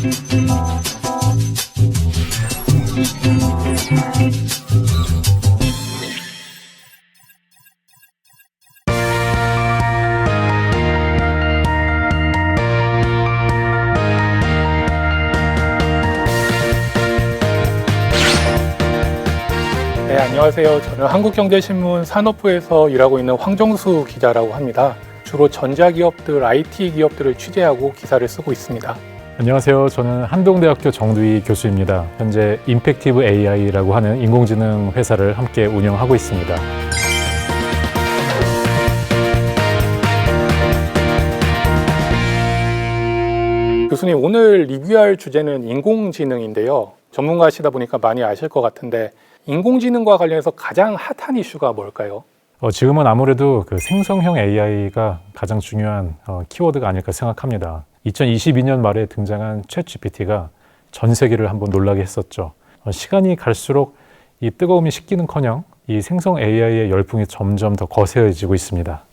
네, 안녕하세요. 저는 한국경제신문 산업부에서 일하고 있는 황정수 기자라고 합니다. 주로 전자기업들, IT 기업들을 취재하고 기사를 쓰고 있습니다. 안녕하세요. 저는 한동대학교 정두희 교수입니다. 현재 임팩티브 AI라고 하는 인공지능 회사를 함께 운영하고 있습니다. 교수님, 오늘 리뷰할 주제는 인공지능인데요. 전문가시다 보니까 많이 아실 것 같은데 인공지능과 관련해서 가장 핫한 이슈가 뭘까요? 지금은 아무래도 그 생성형 AI가 가장 중요한 키워드가 아닐까 생각합니다. 2022년 말에 등장한 챗GPT가 전 세계를 한번 놀라게 했었죠. 시간이 갈수록 이 뜨거움이 식기는커녕 이 생성 AI의 열풍이 점점 더 거세지고 있습니다.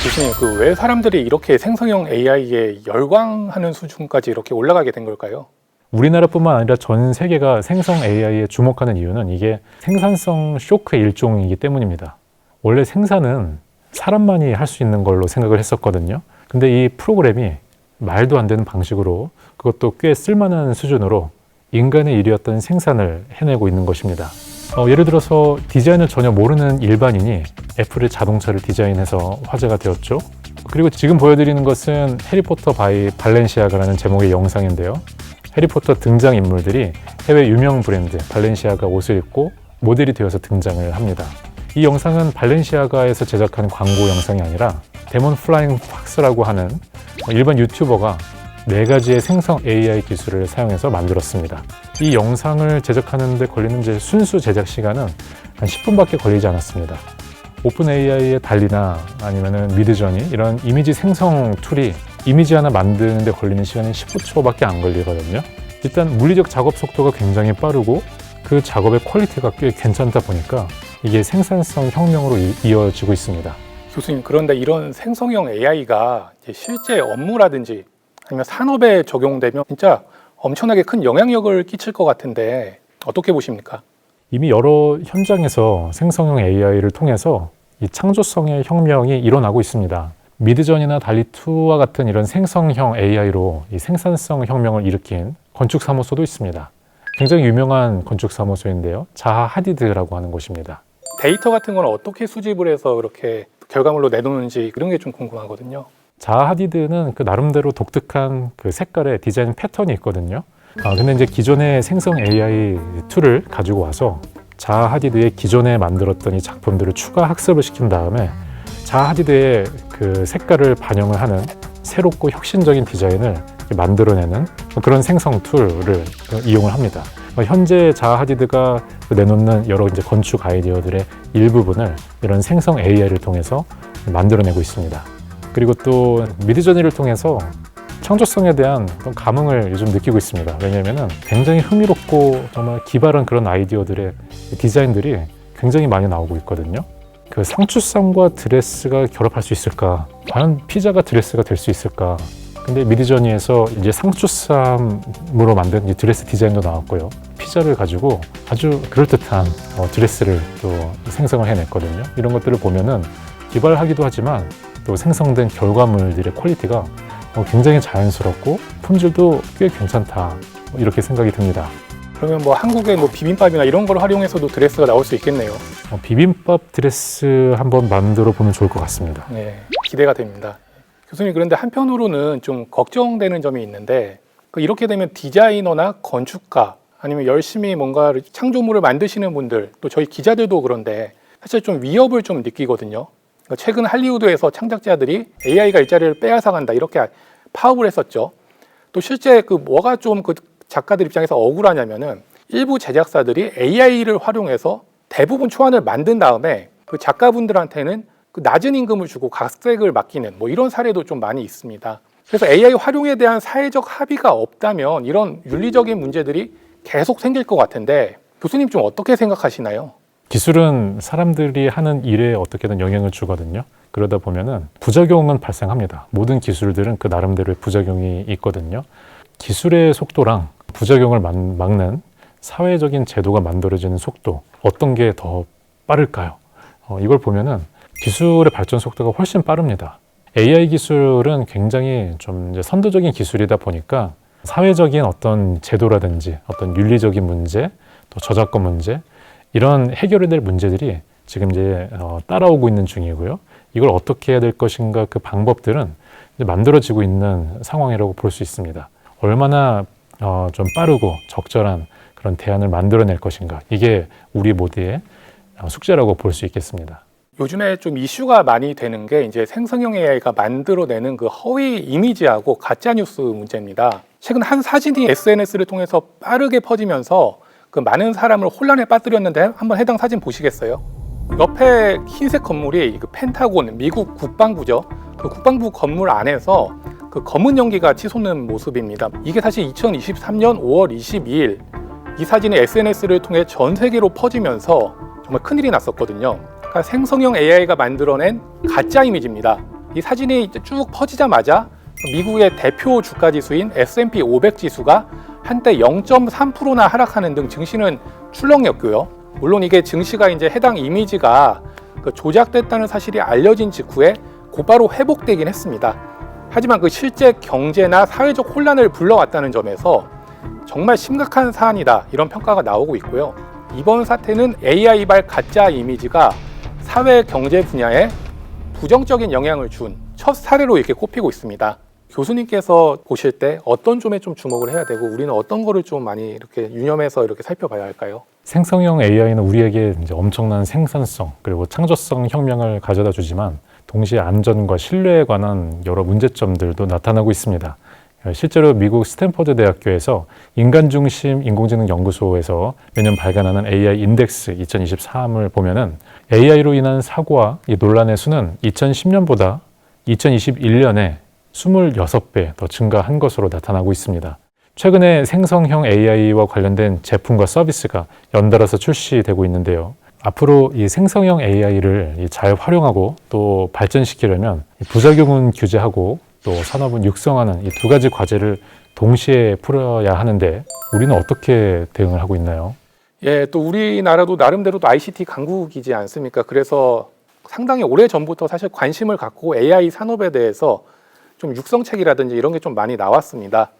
교수님, 왜 사람들이 이렇게 생성형 AI에 열광하는 수준까지 이렇게 올라가게 된 걸까요? 우리나라뿐만 아니라 전 세계가 생성 AI에 주목하는 이유는 이게 생산성 쇼크의 일종이기 때문입니다. 원래 생산은 사람만이 할 수 있는 걸로 생각을 했었거든요. 근데 이 프로그램이 말도 안 되는 방식으로, 그것도 꽤 쓸만한 수준으로 인간의 일이었던 생산을 해내고 있는 것입니다. 예를 들어서 디자인을 전혀 모르는 일반인이 애플의 자동차를 디자인해서 화제가 되었죠. 그리고 지금 보여드리는 것은 해리포터 바이 발렌시아가라는 제목의 영상인데요. 해리포터 등장인물들이 해외 유명 브랜드 발렌시아가 옷을 입고 모델이 되어서 등장을 합니다. 이 영상은 발렌시아가에서 제작한 광고 영상이 아니라 데몬 플라잉 팍스라고 하는 일반 유튜버가 4가지의 생성 AI 기술을 사용해서 만들었습니다. 이 영상을 제작하는 데 걸리는 순수 제작 시간은 한 10분밖에 걸리지 않았습니다. 오픈 AI의 달리나 아니면 미드저니 이런 이미지 생성 툴이 이미지 하나 만드는 데 걸리는 시간이 19초밖에 안 걸리거든요. 일단 물리적 작업 속도가 굉장히 빠르고 그 작업의 퀄리티가 꽤 괜찮다 보니까 이게 생산성 혁명으로 이어지고 있습니다. 교수님, 그런데 이런 생성형 AI가 실제 업무라든지 아니면 산업에 적용되면 진짜 엄청나게 큰 영향력을 끼칠 것 같은데 어떻게 보십니까? 이미 여러 현장에서 생성형 AI를 통해서 이 창조성의 혁명이 일어나고 있습니다. 미드전이나 달리2와 같은 이런 생성형 AI로 이 생산성 혁명을 일으킨 건축사무소도 있습니다. 굉장히 유명한 건축사무소인데요. 자하 하디드라고 하는 곳입니다. 데이터 같은 건 어떻게 수집을 해서 그렇게 결과물로 내놓는지 그런 게 좀 궁금하거든요. 자하 하디드는 그 나름대로 독특한 그 색깔의 디자인 패턴이 있거든요. 근데 이제 기존의 생성 AI 툴을 가지고 와서 자하 하디드의 기존에 만들었던 이 작품들을 추가 학습을 시킨 다음에 자하 하디드의 그 색깔을 반영을 하는 새롭고 혁신적인 디자인을 만들어내는 그런 생성 툴을 이용을 합니다. 현재 자하 하디드가 내놓는 여러 이제 건축 아이디어들의 일부분을 이런 생성 AI를 통해서 만들어내고 있습니다. 그리고 또 미드저니를 통해서 창조성에 대한 어떤 감흥을 요즘 느끼고 있습니다. 왜냐하면 굉장히 흥미롭고 정말 기발한 그런 아이디어들의 디자인들이 굉장히 많이 나오고 있거든요. 그 상추쌈과 드레스가 결합할 수 있을까? 과연 피자가 드레스가 될 수 있을까? 근데 미드저니에서 이제 상추쌈으로 만든 이 드레스 디자인도 나왔고요. 피자를 가지고 아주 그럴듯한 드레스를 또 생성을 해냈거든요. 이런 것들을 보면은 기발하기도 하지만 또 생성된 결과물들의 퀄리티가 굉장히 자연스럽고 품질도 꽤 괜찮다, 이렇게 생각이 듭니다. 그러면 한국의 비빔밥이나 이런 걸 활용해서도 드레스가 나올 수 있겠네요. 비빔밥 드레스 한번 만들어 보면 좋을 것 같습니다. 네, 기대가 됩니다. 교수님, 그런데 한편으로는 좀 걱정되는 점이 있는데 이렇게 되면 디자이너나 건축가 아니면 열심히 뭔가 창조물을 만드시는 분들, 또 저희 기자들도 그런데 사실 좀 위협을 좀 느끼거든요. 최근 할리우드에서 창작자들이 AI가 일자리를 빼앗아간다 이렇게 파업을 했었죠. 또 실제 뭐가 좀 작가들 입장에서 억울하냐면은 일부 제작사들이 AI를 활용해서 대부분 초안을 만든 다음에 그 작가분들한테는 그 낮은 임금을 주고 각색을 맡기는 뭐 이런 사례도 좀 많이 있습니다. 그래서 AI 활용에 대한 사회적 합의가 없다면 이런 윤리적인 문제들이 계속 생길 것 같은데 교수님 좀 어떻게 생각하시나요? 기술은 사람들이 하는 일에 어떻게든 영향을 주거든요. 그러다 보면은 부작용은 발생합니다. 모든 기술들은 그 나름대로의 부작용이 있거든요. 기술의 속도랑 부작용을 막는 사회적인 제도가 만들어지는 속도, 어떤 게 더 빠를까요? 이걸 보면은 기술의 발전 속도가 훨씬 빠릅니다. AI 기술은 굉장히 좀 이제 선도적인 기술이다 보니까 사회적인 어떤 제도라든지 어떤 윤리적인 문제, 또 저작권 문제, 이런 해결해야 될 문제들이 지금 이제 따라오고 있는 중이고요. 이걸 어떻게 해야 될 것인가, 그 방법들은 이제 만들어지고 있는 상황이라고 볼 수 있습니다. 얼마나 좀 빠르고 적절한 그런 대안을 만들어낼 것인가, 이게 우리 모두의 숙제라고 볼 수 있겠습니다. 요즘에 좀 이슈가 많이 되는 게 이제 생성형 AI가 만들어내는 그 허위 이미지하고 가짜 뉴스 문제입니다. 최근 한 사진이 SNS를 통해서 빠르게 퍼지면서 그 많은 사람을 혼란에 빠뜨렸는데 한번 해당 사진 보시겠어요? 옆에 흰색 건물이 그 펜타곤, 미국 국방부죠. 그 국방부 건물 안에서 그 검은 연기가 치솟는 모습입니다. 이게 사실 2023년 5월 22일 이 사진이 SNS를 통해 전 세계로 퍼지면서 정말 큰일이 났었거든요. 그러니까 생성형 AI가 만들어낸 가짜 이미지입니다. 이 사진이 쭉 퍼지자마자 미국의 대표 주가 지수인 S&P 500 지수가 한때 0.3%나 하락하는 등 증시는 출렁였고요. 물론 이게 증시가 이제 해당 이미지가 조작됐다는 사실이 알려진 직후에 곧바로 회복되긴 했습니다. 하지만 그 실제 경제나 사회적 혼란을 불러왔다는 점에서 정말 심각한 사안이다, 이런 평가가 나오고 있고요. 이번 사태는 AI발 가짜 이미지가 사회 경제 분야에 부정적인 영향을 준 첫 사례로 이렇게 꼽히고 있습니다. 교수님께서 보실 때 어떤 점에 좀 주목을 해야 되고 우리는 어떤 거를 좀 많이 이렇게 유념해서 이렇게 살펴봐야 할까요? 생성형 AI는 우리에게 이제 엄청난 생산성 그리고 창조성 혁명을 가져다 주지만 동시에 안전과 신뢰에 관한 여러 문제점들도 나타나고 있습니다. 실제로 미국 스탠퍼드 대학교에서 인간중심 인공지능 연구소에서 매년 발간하는 AI 인덱스 2023을 보면은 AI로 인한 사고와 이 논란의 수는 2010년보다 2021년에 26배 더 증가한 것으로 나타나고 있습니다. 최근에 생성형 AI와 관련된 제품과 서비스가 연달아서 출시되고 있는데요. 앞으로 이 생성형 AI를 잘 활용하고 또 발전시키려면 부작용은 규제하고 또 산업은 육성하는 이 두 가지 과제를 동시에 풀어야 하는데 우리는 어떻게 대응을 하고 있나요? 예, 또 우리나라도 나름대로도 ICT 강국이지 않습니까? 그래서 상당히 오래 전부터 사실 관심을 갖고 AI 산업에 대해서 좀 육성책이라든지 이런 게 좀 많이 나왔습니다.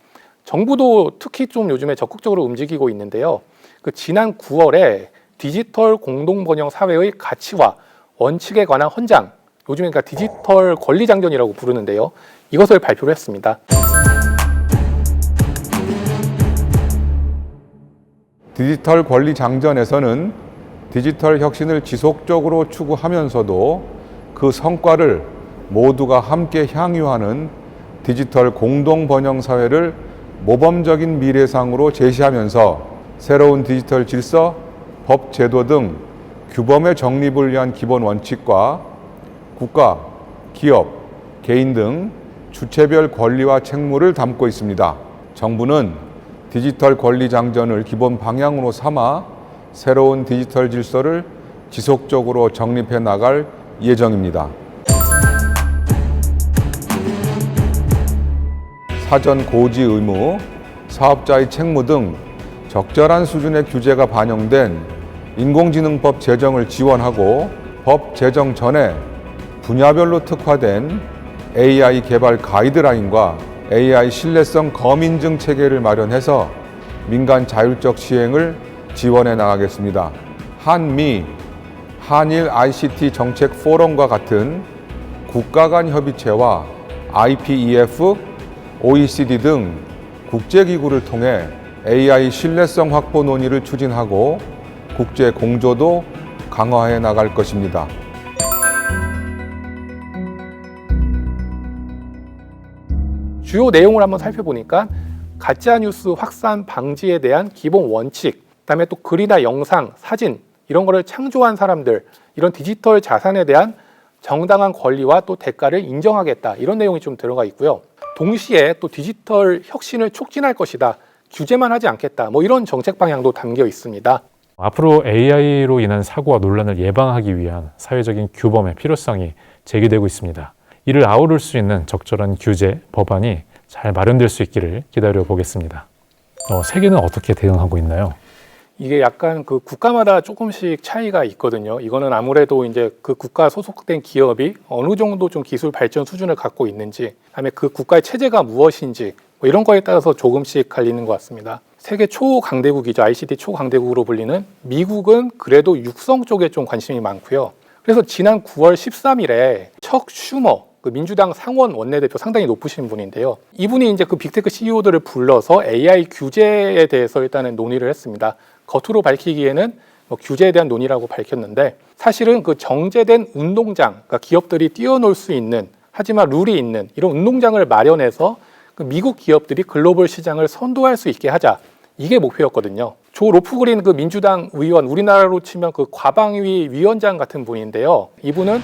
정부도 특히 좀 요즘에 적극적으로 움직이고 있는데요. 그 지난 9월에 디지털 공동번영 사회의 가치와 원칙에 관한 헌장, 요즘에 그러니까 디지털 권리장전이라고 부르는데요. 이것을 발표를 했습니다. 디지털 권리장전에서는 디지털 혁신을 지속적으로 추구하면서도 그 성과를 모두가 함께 향유하는 디지털 공동번영 사회를 모범적인 미래상으로 제시하면서 새로운 디지털 질서, 법 제도 등 규범의 정립을 위한 기본 원칙과 국가, 기업, 개인 등 주체별 권리와 책무를 담고 있습니다. 정부는 디지털 권리 장전을 기본 방향으로 삼아 새로운 디지털 질서를 지속적으로 정립해 나갈 예정입니다. 사전 고지 의무, 사업자의 책무 등 적절한 수준의 규제가 반영된 인공지능법 제정을 지원하고 법 제정 전에 분야별로 특화된 AI 개발 가이드라인과 AI 신뢰성 검인증 체계를 마련해서 민간 자율적 시행을 지원해 나가겠습니다. 한미, 한일 ICT 정책 포럼과 같은 국가 간 협의체와 IPEF, OECD 등 국제기구를 통해 AI 신뢰성 확보 논의를 추진하고 국제 공조도 강화해 나갈 것입니다. 주요 내용을 한번 살펴보니까 가짜뉴스 확산 방지에 대한 기본 원칙, 그다음에 또 글이나 영상, 사진 이런 거를 창조한 사람들, 이런 디지털 자산에 대한 정당한 권리와 또 대가를 인정하겠다 이런 내용이 좀 들어가 있고요. 동시에 또 디지털 혁신을 촉진할 것이다. 규제만 하지 않겠다. 뭐 이런 정책 방향도 담겨 있습니다. 앞으로 AI로 인한 사고와 논란을 예방하기 위한 사회적인 규범의 필요성이 제기되고 있습니다. 이를 아우를 수 있는 적절한 규제, 법안이 잘 마련될 수 있기를 기다려 보겠습니다. 세계는 어떻게 대응하고 있나요? 이게 약간 그 국가마다 조금씩 차이가 있거든요. 이거는 아무래도 이제 그 국가 소속된 기업이 어느 정도 좀 기술 발전 수준을 갖고 있는지, 그다음에 그 국가의 체제가 무엇인지 뭐 이런 거에 따라서 조금씩 갈리는 것 같습니다. 세계 초강대국이죠. ICT 초강대국으로 불리는 미국은 그래도 육성 쪽에 좀 관심이 많고요. 그래서 지난 9월 13일에 척 슈머 그 민주당 상원 원내대표 상당히 높으신 분인데요. 이분이 이제 그 빅테크 CEO들을 불러서 AI 규제에 대해서 일단은 논의를 했습니다. 겉으로 밝히기에는 뭐 규제에 대한 논의라고 밝혔는데 사실은 그 정제된 운동장, 그러니까 기업들이 뛰어놀 수 있는 하지만 룰이 있는 이런 운동장을 마련해서 그 미국 기업들이 글로벌 시장을 선도할 수 있게 하자. 이게 목표였거든요. 조 로프그린 그 민주당 의원, 우리나라로 치면 그 과방위 위원장 같은 분인데요. 이분은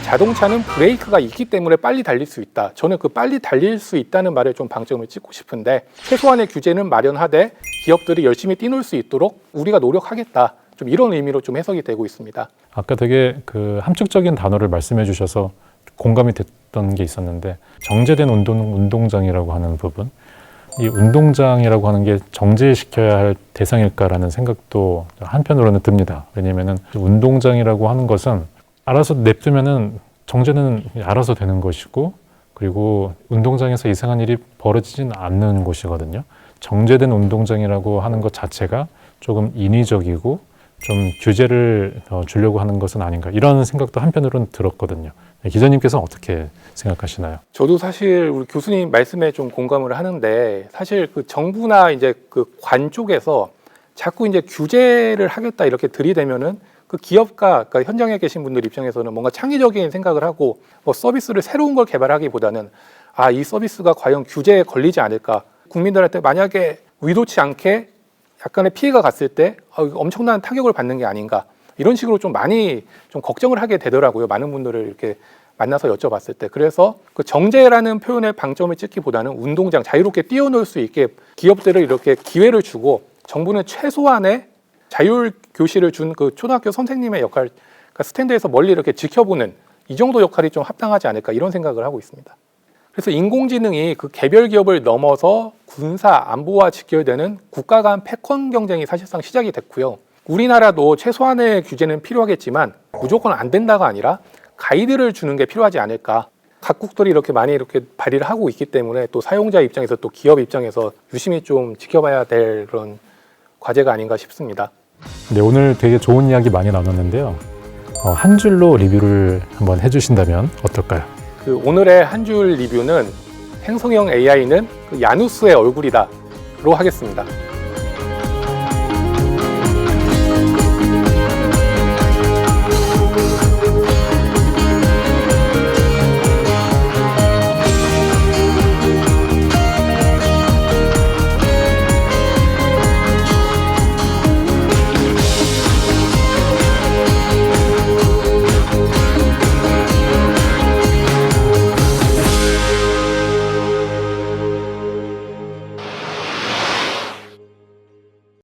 자동차는 브레이크가 있기 때문에 빨리 달릴 수 있다. 저는 그 빨리 달릴 수 있다는 말에 좀 방점을 찍고 싶은데 최소한의 규제는 마련하되 기업들이 열심히 뛰놀 수 있도록 우리가 노력하겠다. 좀 이런 의미로 좀 해석이 되고 있습니다. 아까 되게 그 함축적인 단어를 말씀해 주셔서 공감이 됐던 게 있었는데 정제된 운동장이라고 하는 부분, 이 운동장이라고 하는 게 정제시켜야 할 대상일까라는 생각도 한편으로는 듭니다. 왜냐하면은 운동장이라고 하는 것은 알아서 냅두면은 정제는 알아서 되는 것이고 그리고 운동장에서 이상한 일이 벌어지진 않는 곳이거든요. 정제된 운동장이라고 하는 것 자체가 조금 인위적이고 좀 규제를 주려고 하는 것은 아닌가 이런 생각도 한편으로는 들었거든요. 기자님께서는 어떻게 생각하시나요? 저도 사실 우리 교수님 말씀에 좀 공감을 하는데 사실 그 정부나 이제 그 관 쪽에서 자꾸 이제 규제를 하겠다 이렇게 들이대면은 그 기업가, 그러니까 현장에 계신 분들 입장에서는 뭔가 창의적인 생각을 하고 뭐 서비스를 새로운 걸 개발하기보다는 이 서비스가 과연 규제에 걸리지 않을까? 국민들한테 만약에 의도치 않게 약간의 피해가 갔을 때 엄청난 타격을 받는 게 아닌가? 이런 식으로 좀 많이 좀 걱정을 하게 되더라고요. 많은 분들을 이렇게 만나서 여쭤봤을 때. 그래서 그 정제라는 표현의 방점을 찍기보다는 운동장, 자유롭게 뛰어놀 수 있게 기업들을 이렇게 기회를 주고 정부는 최소한의 자율 교실을 준 그 초등학교 선생님의 역할, 그러니까 스탠드에서 멀리 이렇게 지켜보는 이 정도 역할이 좀 합당하지 않을까 이런 생각을 하고 있습니다. 그래서 인공지능이 그 개별 기업을 넘어서 군사, 안보와 직결되는 국가 간 패권 경쟁이 사실상 시작이 됐고요. 우리나라도 최소한의 규제는 필요하겠지만 무조건 안 된다가 아니라 가이드를 주는 게 필요하지 않을까. 각국들이 이렇게 많이 이렇게 발의를 하고 있기 때문에 또 사용자 입장에서 또 기업 입장에서 유심히 좀 지켜봐야 될 그런 과제가 아닌가 싶습니다. 네, 오늘 되게 좋은 이야기 많이 나눴는데요. 한 줄로 리뷰를 한번 해주신다면 어떨까요? 그 오늘의 한 줄 리뷰는 행성형 AI는 그 야누스의 얼굴이다로 하겠습니다.